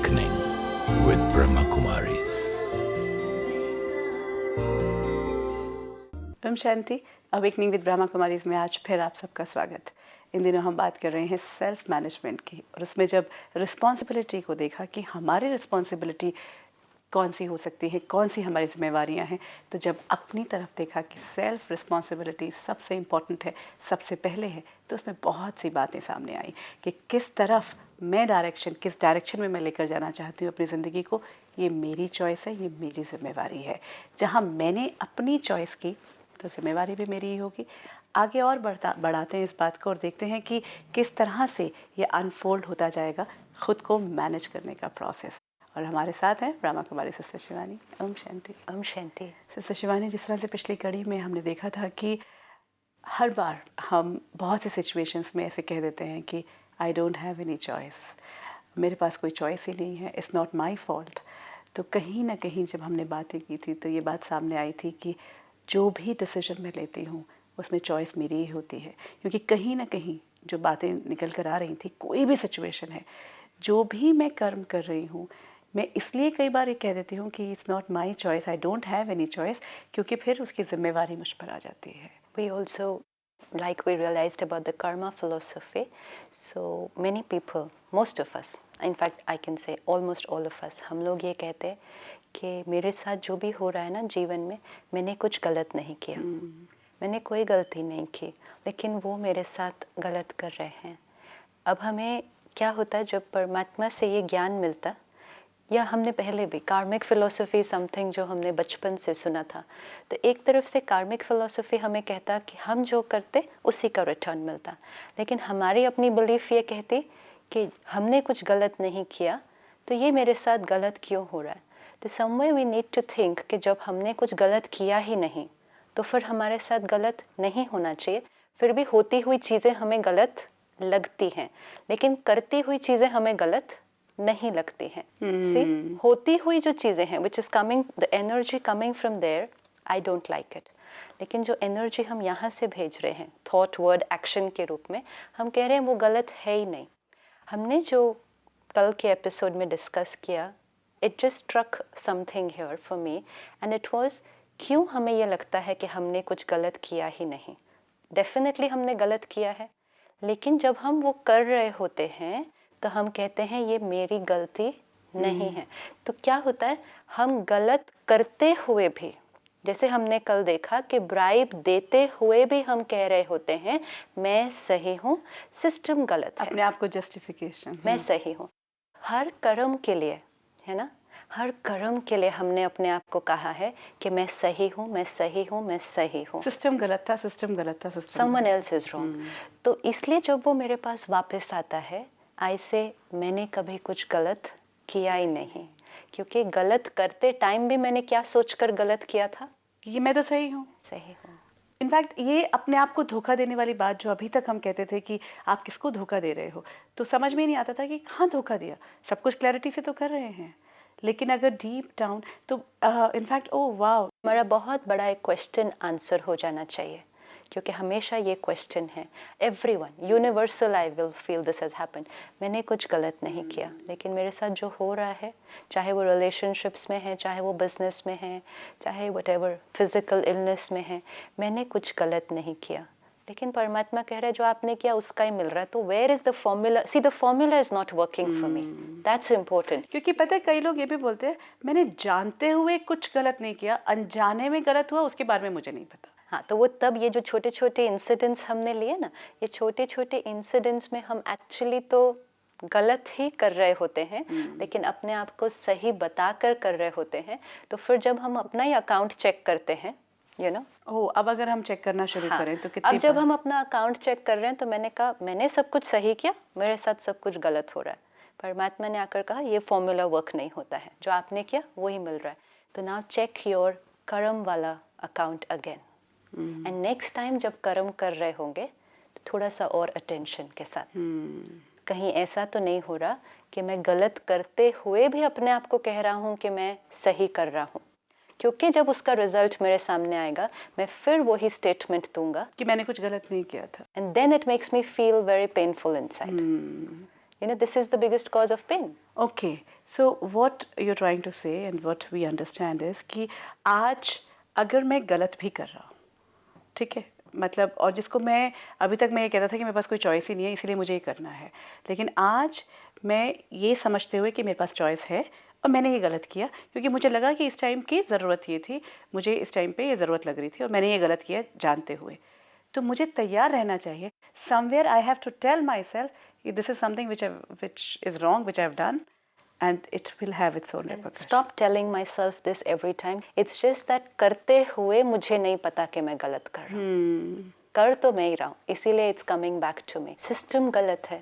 Awakening with Brahma Kumaris. ओम शांति। Awakening with Brahma Kumaris में आज फिर आप सबका स्वागत। इन दिनों हम बात कर रहे हैं सेल्फ मैनेजमेंट की, और उसमें जब रिस्पॉन्सिबिलिटी को देखा कि हमारी रिस्पॉन्सिबिलिटी कौन सी हो सकती है, कौन सी हमारी जिम्मेवारियां हैं, तो जब अपनी तरफ देखा कि सेल्फ रिस्पॉन्सिबिलिटी सबसे इम्पॉर्टेंट है, सबसे पहले है, तो उसमें बहुत सी बातें सामने आई कि किस तरफ मैं किस डायरेक्शन में मैं लेकर जाना चाहती हूँ अपनी ज़िंदगी को। ये मेरी चॉइस है, ये मेरी जिम्मेवारी है। जहाँ मैंने अपनी चॉइस की तो जिम्मेवारी भी मेरी ही होगी। आगे और बढ़ाते हैं इस बात को और देखते हैं कि किस तरह से ये अनफोल्ड होता जाएगा खुद को मैनेज करने का प्रोसेस। और हमारे साथ हैं ब्रह्मा कुमारी सिस्टर शिवानी। ओम शांति। ओम शांति। सिस्टर शिवानी, जिस तरह से पिछली कड़ी में हमने देखा था कि हर बार हम बहुत सी सिचुएशंस में ऐसे कह देते हैं कि I don't have any choice, मेरे पास कोई चॉइस ही नहीं है, इट्स नॉट माई फॉल्ट। तो कहीं ना कहीं जब हमने बातें की थी तो ये बात सामने आई थी कि जो भी डिसीजन मैं लेती हूँ उसमें चॉइस मेरी ही होती है, क्योंकि कहीं ना कहीं जो बातें निकल कर आ रही थी, कोई भी सिचुएशन है, जो भी मैं कर्म कर रही हूँ, मैं इसलिए कई बार ये कह देती हूँ कि it's not my choice, I don't have any choice, क्योंकि फिर उसकी जिम्मेवारी मुझ पर आ जाती है। We also, like we realized about the karma philosophy, so many people, most of us, in fact I can say almost all of us, हम लोग ये कहते हैं कि मेरे साथ जो भी हो रहा है ना जीवन में, मैंने कुछ गलत नहीं किया, मैंने कोई गलती नहीं की, लेकिन वो मेरे साथ गलत कर रहे हैं। अब हमें क्या होता है, जब परमात्मा से ये ज्ञान मिलता, या हमने पहले भी कार्मिक फिलोसफी समथिंग जो हमने बचपन से सुना था, तो एक तरफ से कार्मिक फिलोसफी हमें कहता कि हम जो करते उसी का रिटर्न मिलता, लेकिन हमारी अपनी बिलीफ ये कहती कि हमने कुछ गलत नहीं किया, तो ये मेरे साथ गलत क्यों हो रहा है। तो someway we need to think कि जब हमने कुछ गलत किया ही नहीं, तो फिर हमारे साथ गलत नहीं होना चाहिए। फिर भी होती हुई चीज़ें हमें गलत लगती हैं, लेकिन करती हुई चीज़ें हमें गलत नहीं लगती हैं। See, होती हुई जो चीज़ें हैं, which is coming, the energy coming from there, I don't like it. लेकिन जो एनर्जी हम यहाँ से भेज रहे हैं थॉट, वर्ड, एक्शन के रूप में, हम कह रहे हैं वो गलत है ही नहीं। हमने जो कल के एपिसोड में डिस्कस किया, it just struck something here for me, and it was क्यों हमें ये लगता है कि हमने कुछ गलत किया ही नहीं। डेफिनेटली हमने गलत किया है, लेकिन जब हम वो कर रहे होते हैं तो हम कहते हैं ये मेरी गलती नहीं है। तो क्या होता है, हम गलत करते हुए भी, जैसे हमने कल देखा कि ब्राइब देते हुए भी हम कह रहे होते हैं मैं सही हूँ, सिस्टम गलत है, अपने आप को जस्टिफिकेशन, मैं सही हूँ। हर कर्म के लिए, है ना, हर कर्म के लिए हमने अपने आप को कहा है कि मैं सही हूँ, मैं सही हूँ, मैं सही हूँ। सिस्टम गलत था, सिस्टम गलत था, system someone else is wrong। तो इसलिए जब वो मेरे पास वापस आता है, ऐसे मैंने कभी कुछ गलत किया ही नहीं, क्योंकि गलत करते टाइम भी मैंने क्या सोचकर गलत किया था, ये मैं तो सही हूँ, सही हूँ। इनफैक्ट ये अपने आप को धोखा देने वाली बात जो अभी तक हम कहते थे कि आप किसको धोखा दे रहे हो, तो समझ में ही नहीं आता था कि कहाँ धोखा दिया। सब कुछ क्लैरिटी से तो कर रहे हैं, लेकिन अगर डीप डाउन तो इनफैक्ट ओह वाओ, हमारा बहुत बड़ा एक क्वेश्चन आंसर हो जाना चाहिए, क्योंकि हमेशा ये क्वेश्चन है, everyone, universal, I will feel this has happened, मैंने कुछ गलत नहीं किया, लेकिन मेरे साथ जो हो रहा है, चाहे वो रिलेशनशिप्स में है, चाहे वो बिजनेस में है, चाहे व्हाटएवर फिजिकल इलनेस में है, मैंने कुछ गलत नहीं किया, लेकिन परमात्मा कह रहा है जो आपने किया उसका ही मिल रहा है। तो where is the formula? See the formula is not working for me, that's important. क्योंकि पता है कई लोग ये भी बोलते हैं मैंने जानते हुए कुछ गलत नहीं किया, अनजाने में गलत हुआ उसके बारे में मुझे नहीं पता। हाँ, तो वो तब ये जो छोटे छोटे इंसिडेंट्स हमने लिए ना, ये छोटे छोटे इंसिडेंट्स में हम एक्चुअली तो गलत ही कर रहे होते हैं, लेकिन अपने आप को सही बताकर कर रहे होते हैं। तो फिर जब हम अपना ही अकाउंट चेक करते हैं, यू नो, अब अगर हम चेक करना शुरू करें तो कितनी अब जब हम अपना अकाउंट चेक कर रहे हैं, तो मैंने कहा मैंने सब कुछ सही किया, मेरे साथ सब कुछ गलत हो रहा है। परमात्मा ने आकर कहा ये फॉर्मूला वर्क नहीं होता है, जो आपने किया वही मिल रहा है। तो नाउ चेक योर कर्म वाला account again, and next time जब कर्म कर रहे होंगे तो थोड़ा सा और अटेंशन के साथ, कहीं ऐसा तो नहीं हो रहा कि मैं गलत करते हुए भी अपने आप को कह रहा हूँ कि मैं सही कर रहा हूँ, क्योंकि जब उसका रिजल्ट मेरे सामने आएगा मैं फिर वही स्टेटमेंट दूंगा कि मैंने कुछ गलत नहीं किया था, and then it makes me feel very painful inside, You know, this is the biggest cause of pain. Okay, so what you're trying to say and what we understand is कि आज अगर मैं गलत भी कर रहा हूँ, ठीक है, मतलब, और जिसको मैं अभी तक मैं ये कहता था कि मेरे पास कोई चॉइस ही नहीं है इसलिए मुझे ये करना है, लेकिन आज मैं ये समझते हुए कि मेरे पास चॉइस है और मैंने ये गलत किया क्योंकि मुझे लगा कि इस टाइम की ज़रूरत ये थी, मुझे इस टाइम पे ये ज़रूरत लग रही थी और मैंने ये गलत किया जानते हुए, तो मुझे तैयार रहना चाहिए. Somewhere I have to tell myself this is something which is wrong which I have done and it will have its own repercussions. Stop telling myself this every time. It's just that करते हुए मुझे नहीं पता कि मैं गलत कर रहा हूँ. कर तो मैं ही रहा हूँ, इसीलिए it's coming back to me. System गलत है,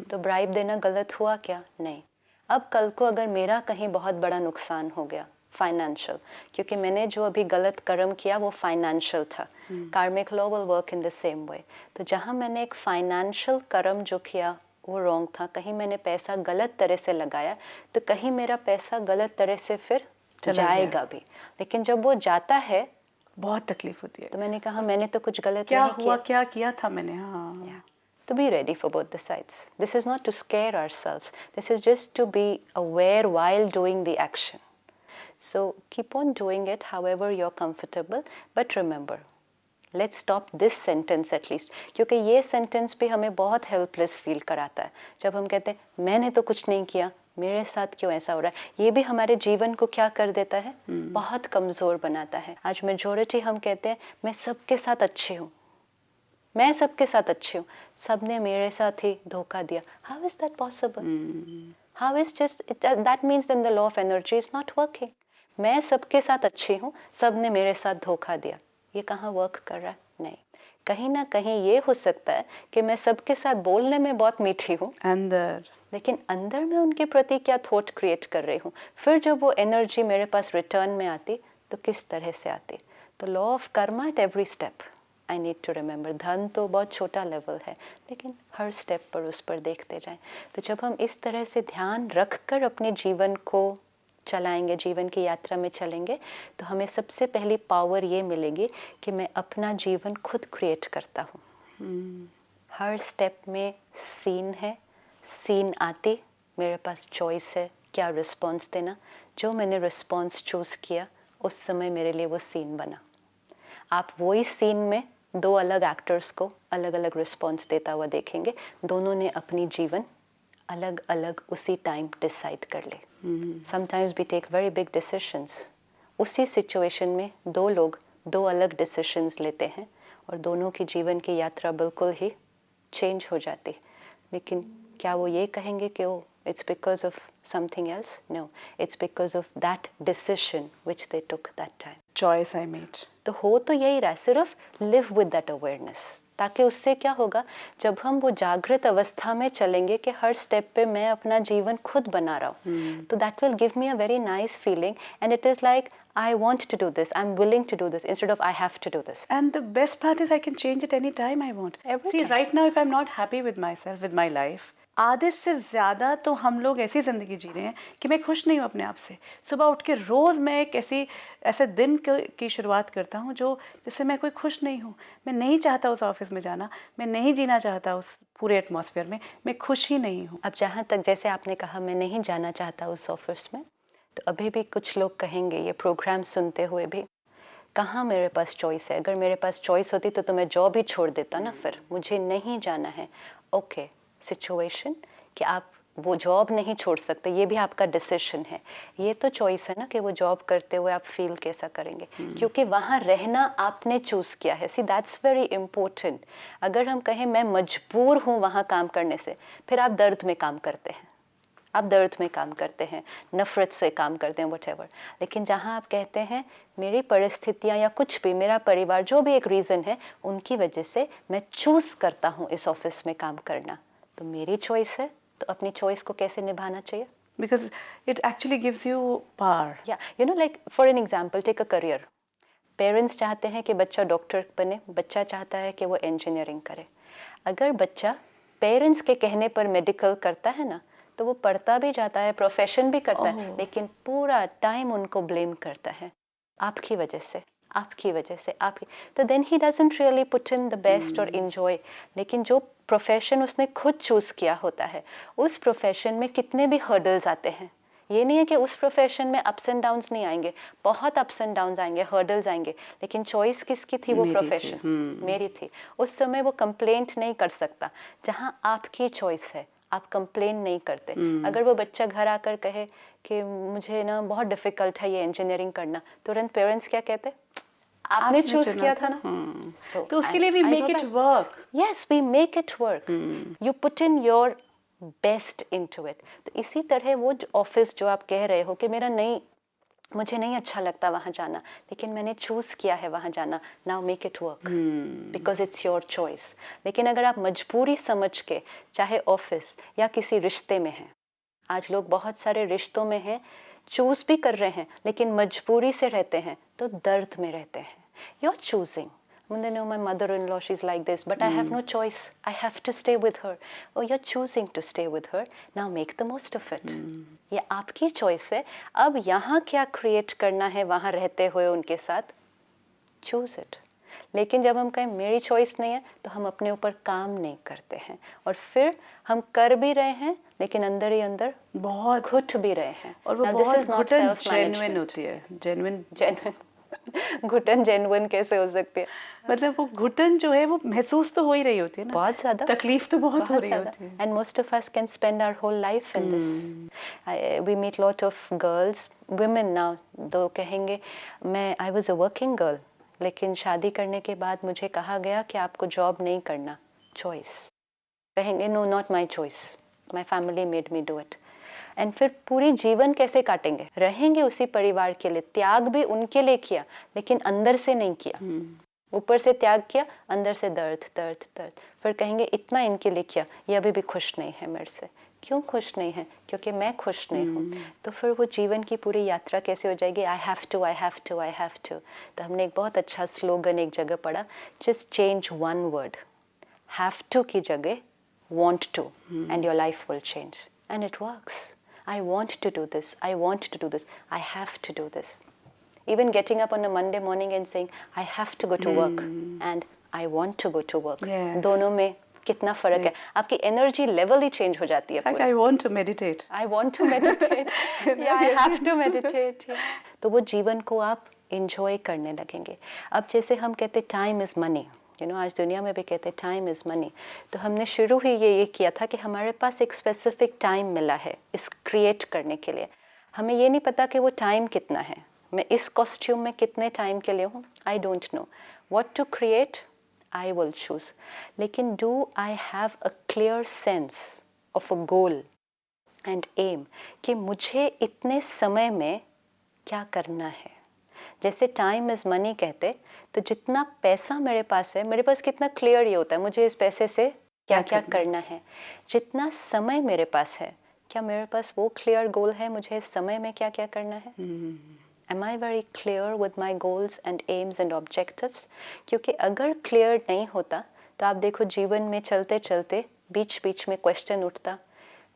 तो ब्राइब देना गलत हुआ क्या? नहीं. अब कल को अगर मेरा कहीं बहुत बड़ा नुकसान हो गया फाइनेंशियल, क्योंकि मैंने जो अभी गलत कर्म किया वो फाइनेंशियल था. Karmic law will work in the same way. तो जहाँ मैंने एक फाइनेंशियल कर्म जो किया वो रॉन्ग था, कहीं मैंने पैसा गलत तरह से लगाया, तो कहीं मेरा पैसा गलत तरह से फिर जाएगा भी. लेकिन जब वो जाता है बहुत तकलीफ होती है. तो मैंने कहा मैंने तो कुछ गलत क्या नहीं हुआ, किया. क्या किया था मैंने. हाँ. To be ready for both the sides. This is not to scare ourselves. This is just to be aware while doing the action. So keep on doing it however you're comfortable. But remember, let's stop this sentence at least. क्योंकि ये sentence भी हमें बहुत helpless feel कराता है. जब हम कहते हैं मैंने तो कुछ नहीं किया, मेरे साथ क्यों ऐसा हो रहा है, ये भी हमारे जीवन को क्या कर देता है, बहुत कमज़ोर बनाता है. आज मेजॉरिटी हम कहते हैं मैं सबके साथ अच्छी हूँ, मैं सबके साथ अच्छी हूँ, सबने मेरे साथ ही धोखा दिया. How is that possible? How is just that means then the law of energy is not working. मैं सबके साथ अच्छी हूँ, सबने मेरे साथ धोखा दिया, ये कहाँ वर्क कर रहा है? नहीं. कहीं ना कहीं ये हो सकता है कि मैं सबके साथ बोलने में बहुत मीठी हूँ अंदर, लेकिन अंदर में उनके प्रति क्या थॉट क्रिएट कर रही हूँ. फिर जब वो एनर्जी मेरे पास रिटर्न में आती तो किस तरह से आती. तो law of karma at every step I need to remember. धन तो बहुत छोटा लेवल है, लेकिन हर स्टेप पर उस पर देखते जाएं. तो जब हम इस तरह से ध्यान रख कर अपने जीवन को चलाएंगे, जीवन की यात्रा में चलेंगे, तो हमें सबसे पहली पावर ये मिलेगी कि मैं अपना जीवन खुद क्रिएट करता हूँ. हर स्टेप में सीन है, सीन आते मेरे पास चॉइस है क्या रिस्पॉन्स देना. जो मैंने रिस्पॉन्स चूज़ किया उस समय मेरे लिए वो सीन बना. आप वही सीन में दो अलग एक्टर्स को अलग अलग रिस्पॉन्स देता हुआ देखेंगे. दोनों ने अपनी जीवन अलग अलग उसी टाइम डिसाइड कर ले. Sometimes we take very big decisions. उसी सिचुएशन में दो लोग दो अलग डिसीशंस लेते हैं और दोनों की जीवन की यात्रा बिल्कुल ही चेंज हो जाती. लेकिन क्या वो ये कहेंगे कि ओ it's because of something else? No, it's because of that decision which they took that time. choice I made. तो हो तो यही रहा, सिर्फ live with that awareness. ताकि उससे क्या होगा, जब हम वो जागृत अवस्था में चलेंगे कि हर स्टेप पे मैं अपना जीवन खुद बना रहा हूँ, तो that will give me a very nice feeling and it is like I want to do this, I'm willing to do this instead of I have to do this. And the best part is I can change it anytime I want. Every See, time. right now if I'm not happy with myself, with my life, आधे से ज़्यादा तो हम लोग ऐसी ज़िंदगी जी रहे हैं कि मैं खुश नहीं हूँ अपने आप से. सुबह उठ के रोज़ मैं एक ऐसे दिन की शुरुआत करता हूँ जो जिससे मैं कोई खुश नहीं हूँ. मैं नहीं चाहता उस ऑफिस में जाना, मैं नहीं जीना चाहता उस पूरे एटमॉस्फेयर में, मैं खुश ही नहीं हूँ. अब जहाँ तक जैसे आपने कहा मैं नहीं जाना चाहता उस ऑफिस में, तो अभी भी कुछ लोग कहेंगे ये प्रोग्राम सुनते हुए भी, कहाँ मेरे पास चॉइस है. अगर मेरे पास चॉइस होती तो मैं जॉब ही छोड़ देता ना, फिर मुझे नहीं जाना है. ओके, सिचुएशन कि आप वो जॉब नहीं छोड़ सकते, ये भी आपका डिसीजन है. ये तो चॉइस है ना कि वो जॉब करते हुए आप फील कैसा करेंगे, क्योंकि वहाँ रहना आपने चूज़ किया है. See that's very important. अगर हम कहें मैं मजबूर हूँ वहाँ काम करने से, फिर आप दर्द में काम करते हैं, आप दर्द में काम करते हैं, नफ़रत से काम करते हैं, व्हाटएवर. लेकिन जहाँ आप कहते हैं मेरी परिस्थितियाँ या कुछ भी, मेरा परिवार, जो भी एक रीज़न है, उनकी वजह से मैं चूज़ करता हूँ इस ऑफिस में काम करना, तो मेरी चॉइस है, तो अपनी चॉइस को कैसे निभाना चाहिए. Because it actually gives you power. या you know like for an example take a career. Parents चाहते हैं कि बच्चा डॉक्टर बने, बच्चा चाहता है कि वो इंजीनियरिंग करे. अगर बच्चा पेरेंट्स के कहने पर मेडिकल करता है ना, तो वो पढ़ता भी जाता है, प्रोफेशन भी करता है, लेकिन पूरा टाइम उनको ब्लेम करता है. आपकी वजह से, आपकी वजह से, आपकी, तो then he doesn't really put in the best और इन्जॉय। लेकिन जो प्रोफेशन उसने खुद चूज़ किया होता है, उस प्रोफेशन में कितने भी हर्डल्स आते हैं, ये नहीं है कि उस प्रोफेशन में अप्स एंड डाउन्स नहीं आएंगे, बहुत अप्स एंड डाउन्स आएंगे, हर्डल्स आएंगे, लेकिन चॉइस किसकी थी? वो प्रोफेशन मेरी थी। उस समय वो कंप्लेंट नहीं कर सकता। जहाँ आपकी चॉइस है, आप कंप्लेन नहीं करते। अगर वो बच्चा घर आकर कहे कि मुझे ना बहुत डिफिकल्ट है ये इंजीनियरिंग करना, तुरंत पेरेंट्स क्या कहते? आपने चूज किया था ना। तो उसके लिए we make it work. Yes, we make it work, you put in your best into it. तो इसी तरह वो ऑफिस जो आप कह रहे हो कि मुझे नहीं अच्छा लगता वहाँ जाना, लेकिन मैंने चूज़ किया है वहाँ जाना, now make it work, because it's your choice. लेकिन अगर आप मजबूरी समझ के, चाहे ऑफिस या किसी रिश्ते में हैं, आज लोग बहुत सारे रिश्तों में हैं, चूज़ भी कर रहे हैं लेकिन मजबूरी से रहते हैं, तो दर्द में रहते हैं। You are choosing, no, my mother-in-law, she's like this, but I have no choice. I have to stay with her. Oh, you're choosing to stay with her. Now make the most of it. ये आपकी choice है। अब यहाँ क्या create करना है वहाँ रहते हुए उनके साथ, choose it. लेकिन जब हम कहें मेरी choice नहीं है, तो हम अपने ऊपर काम नहीं करते हैं, और फिर हम कर भी रहे हैं लेकिन अंदर ही अंदर बहुत घुट भी रहे हैं। और वो Now, this बहुत is not घुटन self-management. जेन्युइन होती है। जेन्युइन घुटन जेन्युइन कैसे हो सकती है? मतलब वो घुटन जो है वो महसूस तो हो ही रही होती है ना, बहुत ज़्यादा, तकलीफ तो बहुत हो रही होती है। And most of us can spend our whole life in this. We meet lot of girls, women now, तो कहेंगे I was a working girl, लेकिन शादी करने के बाद मुझे कहा गया कि आपको जॉब नहीं करना, choice. कहेंगे no, not my choice, my family made me do it. And फिर पूरी जीवन कैसे काटेंगे? रहेंगे उसी परिवार के लिए, त्याग भी उनके लिए किया लेकिन अंदर से नहीं किया। ऊपर से त्याग किया, अंदर से दर्द दर्द दर्द। फिर कहेंगे इतना इनके लिए किया, ये अभी भी खुश नहीं है मेरे से। क्यों खुश नहीं है? क्योंकि मैं खुश नहीं हूँ। तो फिर वो जीवन की पूरी यात्रा कैसे हो जाएगी? I have to, I have to, I have to. तो हमने एक बहुत अच्छा स्लोगन एक जगह पढ़ा, just change one word, have to की जगह want to, and your life will change. And it works. I want to do this, I want to do this, I have to do this. Even getting up on a Monday morning and saying I have to go to work and I want to go to work. Yes. दोनों में कितना फर्क है? आपकी energy level ही change हो जाती है पूरी। I want to meditate. I want to meditate. Yeah, I have to meditate. Yeah. तो वो जीवन को आप enjoy करने लगेंगे। अब जैसे हम कहते टाइम इज मनी, आज दुनिया में भी कहते हैं टाइम इज़ मनी, तो हमने शुरू ही ये किया था कि हमारे पास एक स्पेसिफिक टाइम मिला है इस क्रिएट करने के लिए। हमें ये नहीं पता कि वो टाइम कितना है, मैं इस कॉस्ट्यूम में कितने टाइम के लिए हूँ, I don't know. What to create, I will choose. लेकिन do I have a clear sense of a goal and aim कि मुझे इतने समय में क्या करना है। जैसे टाइम इज़ मनी कहते, तो जितना पैसा मेरे पास है, मेरे पास कितना क्लियर ये होता है मुझे इस पैसे से क्या क्या करना है। जितना समय मेरे पास है, क्या मेरे पास वो क्लियर गोल है मुझे इस समय में क्या क्या करना है? Am I very clear with my goals and aims and objectives? क्योंकि अगर क्लियर नहीं होता तो आप देखो जीवन में चलते चलते बीच बीच में क्वेश्चन उठता,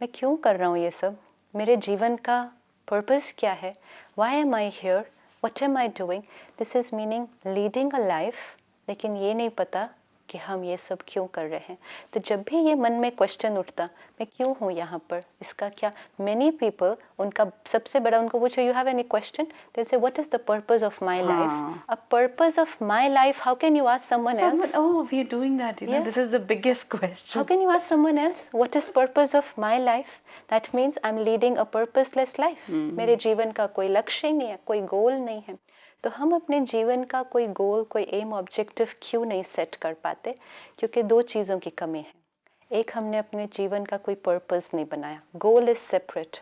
मैं क्यों कर रहा हूँ ये सब, मेरे जीवन का पर्पस क्या है, why am I here, What am I doing? This is meaning leading a life, लेकिन ये नहीं पता कि हम ये सब क्यों कर रहे हैं। तो जब भी ये मन में क्वेश्चन उठता, मैं क्यों हूँ यहाँ पर, इसका क्या, many people, उनका सबसे बड़ा, उनको पूछो you have any question, they'll say what is the purpose of my life? A purpose of my life, how can you ask someone else? Oh, we are doing that, you know, this is the biggest question. How can you ask someone else what is purpose of my life? That means I'm leading a purposeless life. मेरे जीवन का कोई लक्ष्य नहीं है, कोई गोल नहीं है। तो हम अपने जीवन का कोई गोल, कोई एम, ऑब्जेक्टिव क्यों नहीं सेट कर पाते? क्योंकि दो चीज़ों की कमी है। एक, हमने अपने जीवन का कोई पर्पस नहीं बनाया। Goal is separate,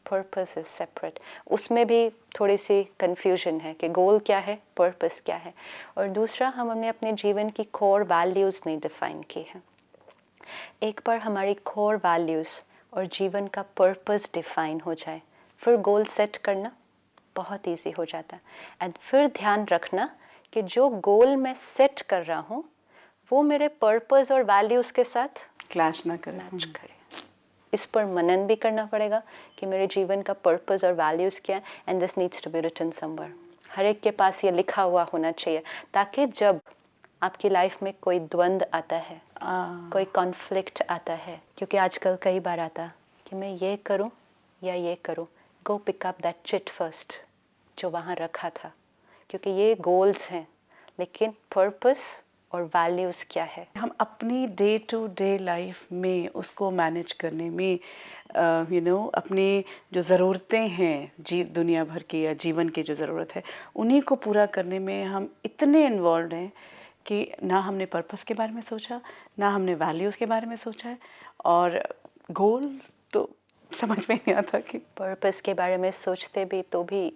purpose is separate. उसमें भी थोड़ी सी कन्फ्यूजन है कि गोल क्या है, पर्पस क्या है। और दूसरा, हमने अपने जीवन की कोर वैल्यूज़ नहीं डिफाइन की है। एक बार हमारी कोर वैल्यूज़ और जीवन का पर्पस डिफाइन हो जाए, फिर गोल सेट करना बहुत इजी हो जाता है। एंड फिर ध्यान रखना कि जो गोल मैं सेट कर रहा हूँ वो मेरे पर्पस और वैल्यूज़ के साथ क्लैश ना करे, मैच करे। इस पर मनन भी करना पड़ेगा कि मेरे जीवन का पर्पस और वैल्यूज़ क्या है, and this needs to be written somewhere. हर एक के पास ये लिखा हुआ होना चाहिए, ताकि जब आपकी लाइफ में कोई द्वंद्व आता है, कोई कॉन्फ्लिक्ट आता है, क्योंकि आजकल कई बार आता कि मैं ये करूं या ये करूं, go pick up that chit first जो वहाँ रखा था, क्योंकि ये गोल्स हैं, लेकिन पर्पस और वैल्यूज़ क्या है। हम अपनी डे टू डे लाइफ में उसको मैनेज करने में अपने जो ज़रूरतें हैं दुनिया भर की या जीवन की जो ज़रूरत है उन्हीं को पूरा करने में हम इतने इन्वॉल्व हैं कि ना हमने पर्पस के बारे में सोचा, ना हमने वैल्यूज़ के बारे में सोचा है, और गोल तो समझ में नहीं आता कि पर्पस के बारे में सोचते भी तो भी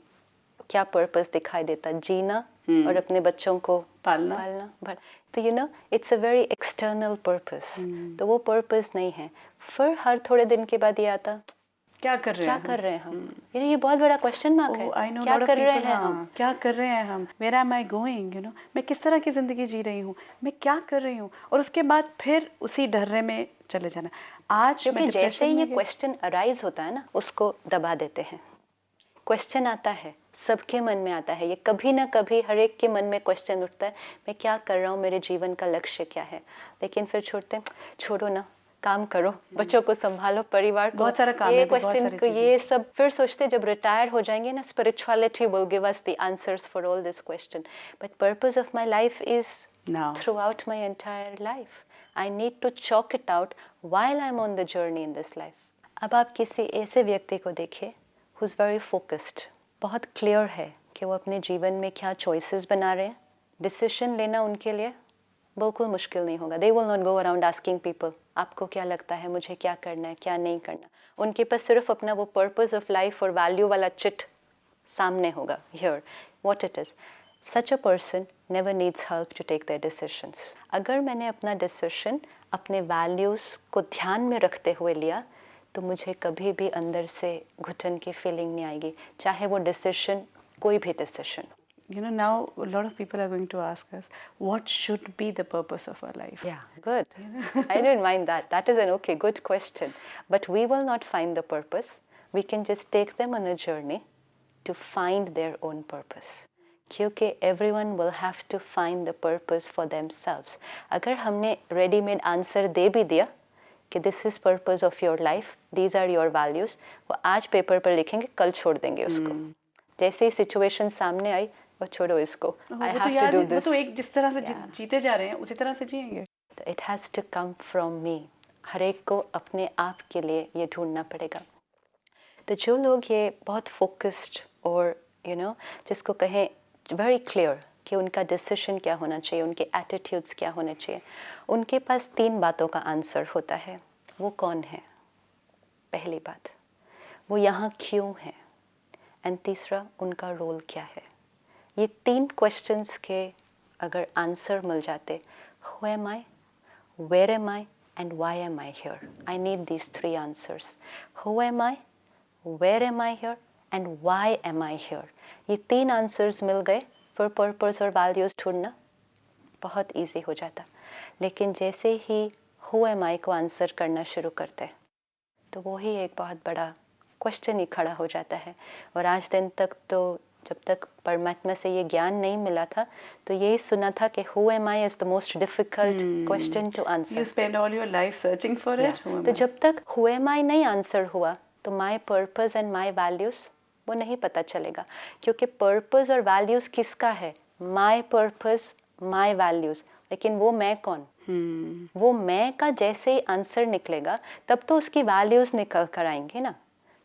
क्या पर्पस दिखाई देता, जीना और अपने बच्चों को पालना। तो it's a very external purpose, तो वो पर्पस नहीं है। फिर हर थोड़े दिन के बाद ये आता, क्या कर रहे हैं हम? ये बहुत बड़ा क्वेश्चन मार्क है। क्या कर रहे हैं हम? क्या कर रहे हैं हम? Where am I going? मैं किस तरह की जिंदगी जी रही हूँ, मैं क्या कर रही हूँ, और उसके बाद फिर उसी डर्रे में चले जाना। आज क्योंकि जैसे ही ये क्वेश्चन अराइज होता है ना, उसको दबा देते हैं। क्वेश्चन आता है, सबके मन में आता है, ये कभी ना कभी हर एक के मन में क्वेश्चन उठता है, मैं क्या कर रहा हूँ, मेरे जीवन का लक्ष्य क्या है। लेकिन फिर छोड़ो ना, काम करो, बच्चों को संभालो, परिवार को, बहुत सारा काम ये क्वेश्चन को, ये सब फिर सोचते जब रिटायर हो जाएंगे ना, spirituality will give us the answers for all this question. But purpose of my life is throughout my entire life. I need to chalk it out while I am on the journey in this life. अब आप किसी ऐसे व्यक्ति को देखिए who is very focused, बहुत clear है कि वो अपने जीवन में क्या चॉइसेस बना रहे हैं। डिसीजन लेना उनके लिए बिल्कुल मुश्किल नहीं होगा। They will not go around asking people आपको क्या लगता है, मुझे क्या करना है, क्या नहीं करना। उनके पास सिर्फ अपना वो पर्पस ऑफ लाइफ और वैल्यू वाला चिट सामने होगा, here what it is. Such a person never needs help to take their decisions. अगर मैंने अपना डिसीजन अपने वैल्यूज़ को ध्यान में रखते हुए लिया तो मुझे कभी भी अंदर से घुटन की फीलिंग नहीं आएगी, चाहे वो डिसीजन कोई भी decision. Now a lot of people are going to ask us, what should be the purpose of our life? Yeah, good. I didn't mind that. That is an okay, good question. But we will not find the purpose. We can just take them on a journey to find their own purpose. क्योंकि everyone will have to find the purpose for themselves. अगर हमने ready-made answer दे भी दिया कि this is purpose of your life, these are your values, वो आज paper पर लिखेंगे, कल छोड़ देंगे उसको। जैसे ही सिचुएशन सामने आई, वो छोड़ो इसको, I have to do this. तो एक जिस तरह से जीते जा रहे हैं उसी तरह से जिएंगे। It has to come from me. हर एक को अपने आप के लिए ये ढूंढना पड़ेगा। तो जो लोग ये बहुत फोकस्ड और जिसको कहें वेरी क्लियर कि उनका डिसीजन क्या होना चाहिए, उनके एटीट्यूड्स क्या होने चाहिए, उनके पास 3 बातों का आंसर होता है। वो कौन है? पहली बात, वो यहाँ क्यों है, एंड तीसरा उनका रोल क्या है। ये 3 क्वेश्चंस के अगर आंसर मिल जाते, who am I, where am I and why am I here. I need these 3 answers. Who am I, where am I here and why am I here. ये 3 आंसर्स मिल गए, फिर पर्पस और values ढूंढना बहुत easy हो जाता। लेकिन जैसे ही हु एम आई को आंसर करना शुरू करते तो वो ही एक बहुत बड़ा क्वेश्चन ही खड़ा हो जाता है। और आज दिन तक तो जब तक परमात्मा से ये ज्ञान नहीं मिला था तो यही सुना था कि who am I is the most difficult question to answer. You spend all your life searching for it. तो जब तक हु एम आई नहीं आंसर हुआ तो my purpose and my values वो नहीं पता चलेगा। क्योंकि पर्पस और वैल्यूज़ किसका है? My purpose, my values. लेकिन वो मैं कौन? वो मैं का जैसे ही आंसर निकलेगा तब तो उसकी वैल्यूज़ निकल कर आएंगे ना।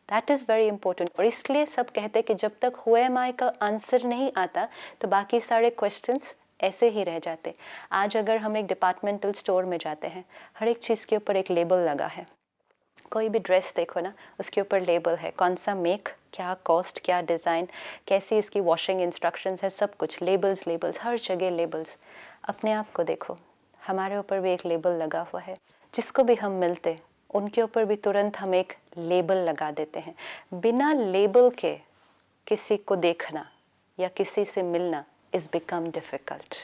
That is very important. और इसलिए सब कहते हैं कि जब तक हु एम आई का आंसर नहीं आता तो बाकी सारे क्वेश्चंस ऐसे ही रह जाते। आज अगर हम एक डिपार्टमेंटल स्टोर में जाते हैं, हर एक चीज़ के ऊपर एक लेबल लगा है। कोई भी ड्रेस देखो ना, उसके ऊपर लेबल है, कौन सा मेक, क्या कॉस्ट, क्या डिज़ाइन, कैसी इसकी वॉशिंग इंस्ट्रक्शंस है, सब कुछ लेबल्स, लेबल्स, हर जगह लेबल्स। अपने आप को देखो, हमारे ऊपर भी एक लेबल लगा हुआ है। जिसको भी हम मिलते उनके ऊपर भी तुरंत हम एक लेबल लगा देते हैं। बिना लेबल के किसी को देखना या किसी से मिलना is become difficult.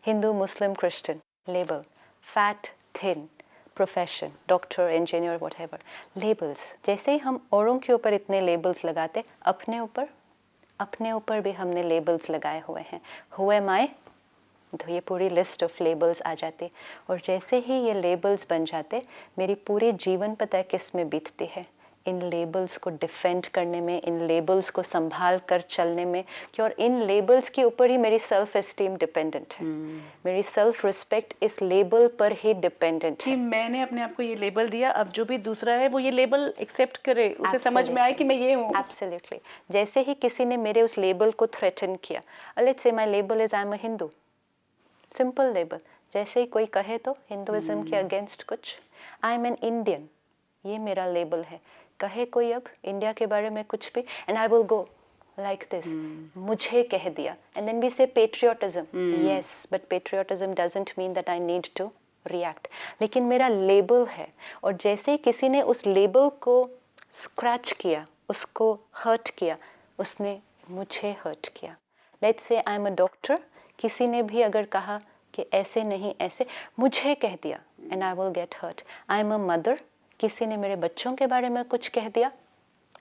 Hindu, Muslim, Christian, label, fat, thin, profession, doctor, engineer, whatever, labels. जैसे ही हम औरों के ऊपर इतने लेबल्स लगाते, अपने ऊपर अपने ऊपर भी हमने लेबल्स लगाए हुए हैं. Who am I? तो ये पूरी लिस्ट ऑफ लेबल्स आ जाती. और जैसे ही ये लेबल्स बन जाते, मेरी पूरी जीवन पता है किस में बीतती है, इन लेबल्स को डिफेंड करने में, इन लेबल्स को संभाल कर चलने में. कि और इन लेबल्स के ऊपर ही मेरी सेल्फ एस्टीम डिपेंडेंट है. मेरी सेल्फ रिस्पेक्ट इस लेबल पर ही डिपेंडेंट कि है. मैंने अपने आप को ये लेबल दिया, अब जो भी दूसरा है वो ये लेबल एक्सेप्ट करे, उसे समझ में आए कि मैं ये हूँ. एब्सोल्युटली. जैसे ही किसी ने मेरे उस लेबल को थ्रेटन किया, let's say my label is I am a Hindu, simple label. जैसे ही कोई कहे तो हिंदुइज्म के अगेंस्ट कुछ, आई एम एन इंडियन, ये मेरा लेबल है. कहे कोई अब इंडिया के बारे में कुछ भी, and I will go like this, मुझे कह दिया. And then we say patriotism. Yes, but patriotism doesn't mean that I need to react. लेकिन मेरा लेबल है, और जैसे ही किसी ने उस लेबल को स्क्रैच किया, उसको हर्ट किया, उसने मुझे हर्ट किया. Let's say I am a doctor, किसी ने भी अगर कहा कि ऐसे नहीं ऐसे, मुझे कह दिया, and I will get hurt. I am a mother, किसी ने मेरे बच्चों के बारे में कुछ कह दिया,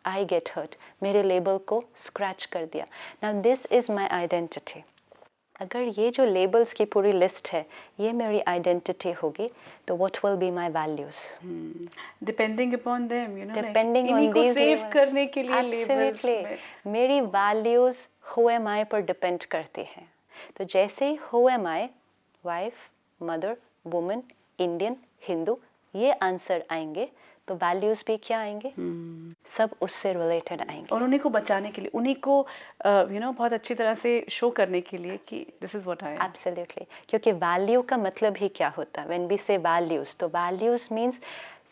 आई गेट हर्ट. मेरे लेबल को स्क्रैच कर दिया. Now this is my identity. अगर ये जो लेबल्स की पूरी लिस्ट है ये मेरी आइडेंटिटी होगी, तो what will be my values? Depending upon them, you know, depending on को दीज सेव करने के लिए लेबल्स एब्सोल्युटली. मेरी वैल्यूज हु एम आई पर डिपेंड करती हैं. तो जैसे he who am I, wife, mother, woman, Indian, Hindu, ये आंसर आएंगे, तो वैल्यूज भी क्या आएंगे? सब उससे रिलेटेड आएंगे. और उन्हीं को बचाने के लिए, उन्हीं को यू नो बहुत अच्छी तरह से शो करने के लिए कि this is what I am. Absolutely. क्योंकि वैल्यू का मतलब ही क्या होता है? व्हेन वी से वैल्यूज, तो values means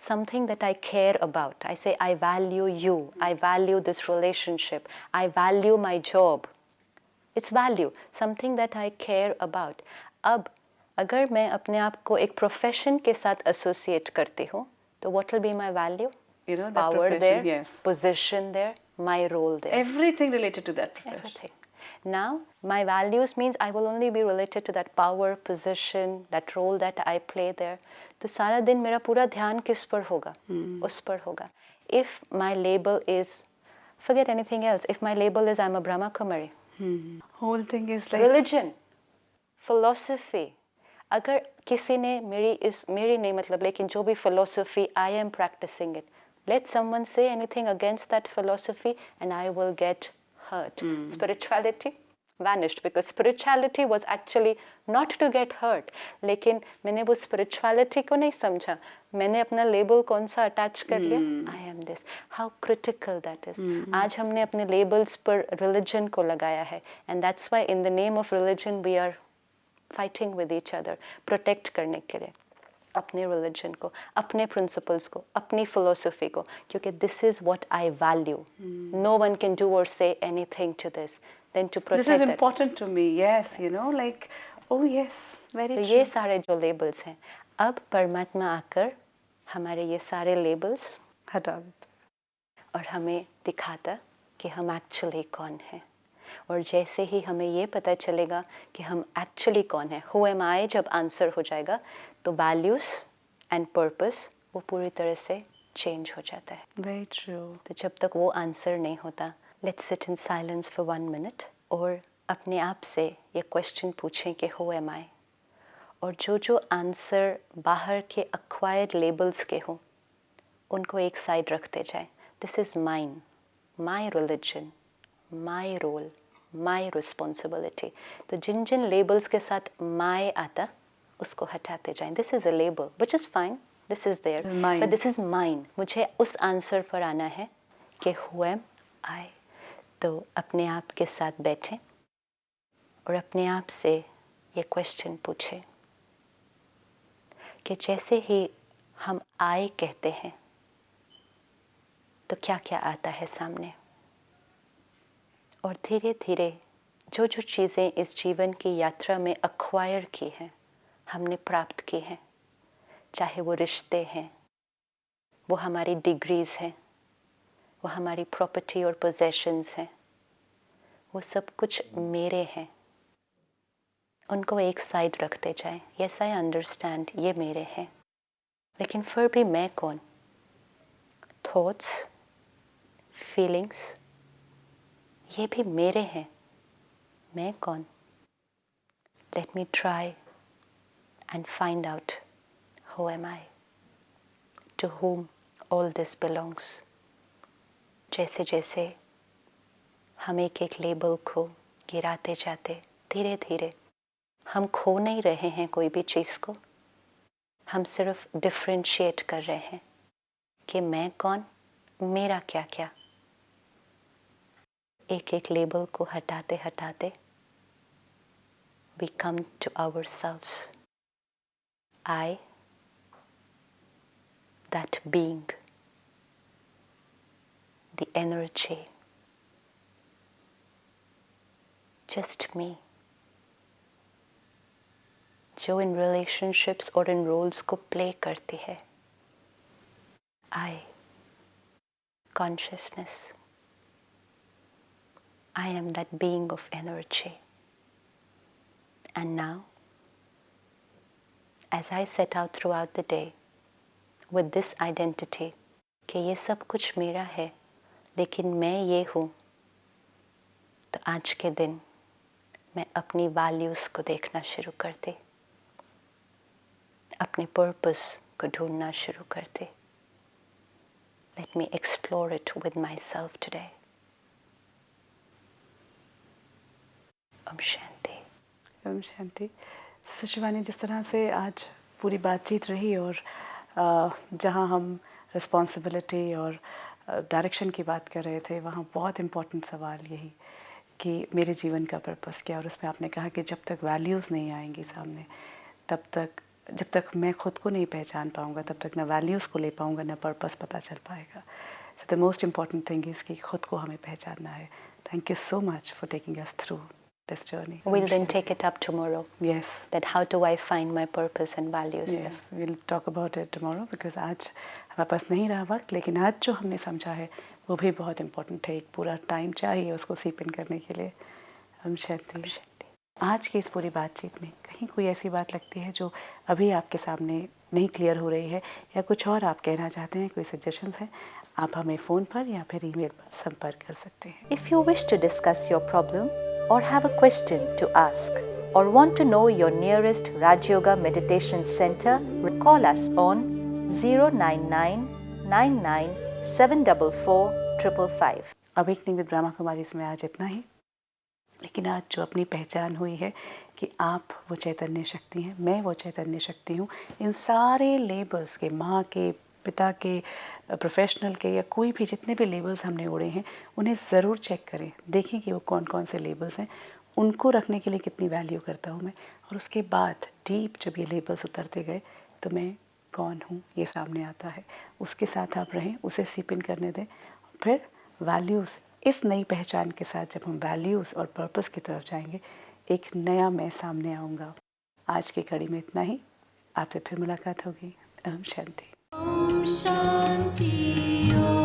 something that I care about. I say I value you, I value this relationship, I value my job. It's value, something that I care about. अब अगर मैं अपने आप को एक प्रोफेशन के साथ एसोसिएट करती हूँ, तो what will be my value? You know, that Power profession, there, yes. position there, my role there. Everything related to that profession. Everything. Now, my values means I will only be related to that power, position, that role that I play there. तो सारा दिन मेरा पूरा ध्यान किस पर होगा? उस पर होगा. If my label is, forget anything else. If my label is I'm a Brahma Kumari. Whole thing is like Religion, philosophy. अगर किसी ने मेरी नहीं मतलब, लेकिन जो भी philosophy, I am practicing it. Let someone say anything against that philosophy and I will get hurt. Spirituality vanished because spirituality was actually not to get hurt. लेकिन मैंने वो spirituality को नहीं समझा, मैंने अपना label कौन सा attach कर लिया? I am this. How critical that is. आज हमने अपने labels पर religion को लगाया है, and that's why in the name of religion we are fighting with each other, protect करने के लिए अपने रिलीजन को, अपने प्रिंसिपल्स को, अपनी फिलोसफी को, क्योंकि this is what I value. No one can do or say anything to this then to protect. this is important to me. Yes, you know, like, oh yes, very तो true. ये सारे जो labels हैं, अब परमात्मा आकर हमारे ये सारे लेबल्स हटा देते. और हमें दिखाता कि हम एक्चुअली कौन हैं. और जैसे ही हमें ये पता चलेगा कि हम एक्चुअली कौन है, हु एम आई जब आंसर हो जाएगा, तो वैल्यूज एंड पर्पस वो पूरी तरह से चेंज हो जाता है. Very true. तो जब तक वो आंसर नहीं होता, let's sit in silence for 1 minute और अपने आप से ये क्वेश्चन पूछें कि हु एम आई. और जो आंसर बाहर के एक्वायर्ड लेबल्स के हों, उनको एक साइड रखते जाए. This is mine, my religion, my role, my responsibility. तो जिन जिन लेबल्स के साथ माई आता, उसको हटाते जाएं. This is a label which is fine, this is there, but this is mine. मुझे उस आंसर पर आना है कि हु एम आई. तो अपने आप के साथ बैठें और अपने आप से ये क्वेश्चन पूछें कि जैसे ही हम आई कहते हैं, तो क्या क्या आता है सामने. और धीरे धीरे जो चीज़ें इस जीवन की यात्रा में अक्वायर की हैं, हमने प्राप्त की हैं, चाहे वो रिश्ते हैं, वो हमारी डिग्रीज हैं, वो हमारी प्रॉपर्टी और पोजेशंस हैं, वो सब कुछ मेरे हैं. उनको एक साइड रखते जाएं. यस, आई अंडरस्टैंड, ये मेरे हैं, लेकिन फिर भी मैं कौन? थॉट्स, फीलिंग्स, ये भी मेरे हैं। मैं कौन? Let me try and find out who am I, to whom all this belongs. जैसे जैसे हम एक एक लेबल को गिराते जाते, धीरे धीरे हम खो नहीं रहे हैं कोई भी चीज़ को, हम सिर्फ डिफ्रेंशिएट कर रहे हैं कि मैं कौन, मेरा क्या क्या। एक एक लेबल को हटाते हटाते we come to ourselves. I, that being, the energy, just me, जो इन relationships और इन roles को play करती है। I, consciousness, I am that being of energy. And now, as I set out throughout the day with this identity कि ये सब कुछ मेरा है लेकिन मैं ये हूँ, तो आज के दिन मैं अपनी वैल्यूज़ को देखना शुरू करती, अपने पर्पस को ढूंढना शुरू करती। Let me explore it with myself today. Om Shanti. Om Shanti. Shivani, जिस तरह से आज पूरी बातचीत रही और जहाँ हम रिस्पॉन्सिबिलिटी और डायरेक्शन की बात कर रहे थे, वहाँ बहुत इम्पोर्टेंट सवाल यही कि मेरे जीवन का पर्पस क्या। और उसमें आपने कहा कि जब तक वैल्यूज़ नहीं आएंगी सामने, तब तक, जब तक मैं खुद को नहीं पहचान पाऊँगा, तब तक ना वैल्यूज़ को ले पाऊँगा, ना पर्पस पता चल पाएगा। So the most important thing is कि खुद को हमें पहचानना है। Thank you so much for taking us through this journey. We'll then take it up tomorrow. Yes. That how do I find my purpose and values? Yes, we'll talk about it tomorrow because आज हमारे पास नहीं रहा वक्त, लेकिन आज जो हमने समझा है वो भी बहुत इम्पोर्टेंट है। एक पूरा टाइम चाहिए उसको सीप इन करने के लिए। हम शांति। आज की इस पूरी बातचीत में कहीं कोई ऐसी बात लगती है जो अभी आपके सामने नहीं क्लियर हो रही है, या कुछ और आप कहना चाहते हैं, कोई सजेशंस हैं, आप हमें फ़ोन पर या फिर ईमेल पर संपर्क कर सकते हैं। If you wish to discuss your problem or have a question to ask or want to know your nearest Raj Yoga Meditation Center, call us on 09999744555. Awakening with Brahma Kumari में आज इतना ही। लेकिन आज जो अपनी पहचान हुई है कि आप वो चैतन्य शक्ति हैं, मैं वो चैतन्य शक्ति हूँ, इन सारे लेबल्स के, माँ के, पिता के, प्रोफेशनल के, या कोई भी जितने भी लेबल्स हमने ओढ़े हैं, उन्हें ज़रूर चेक करें, देखें कि वो कौन कौन से लेबल्स हैं, उनको रखने के लिए कितनी वैल्यू करता हूँ मैं। और उसके बाद डीप जब ये लेबल्स उतरते गए तो मैं कौन हूँ ये सामने आता है। उसके साथ आप रहें, उसे सीप इन करने दें। फिर वैल्यूज़, इस नई पहचान के साथ जब हम वैल्यूज़ और पर्पस की तरफ जाएंगे, एक नया मैं सामने आऊँगा। आज की कड़ी में इतना ही। आपसे फिर मुलाकात होगी। Om Shanti. Om Shanti Om।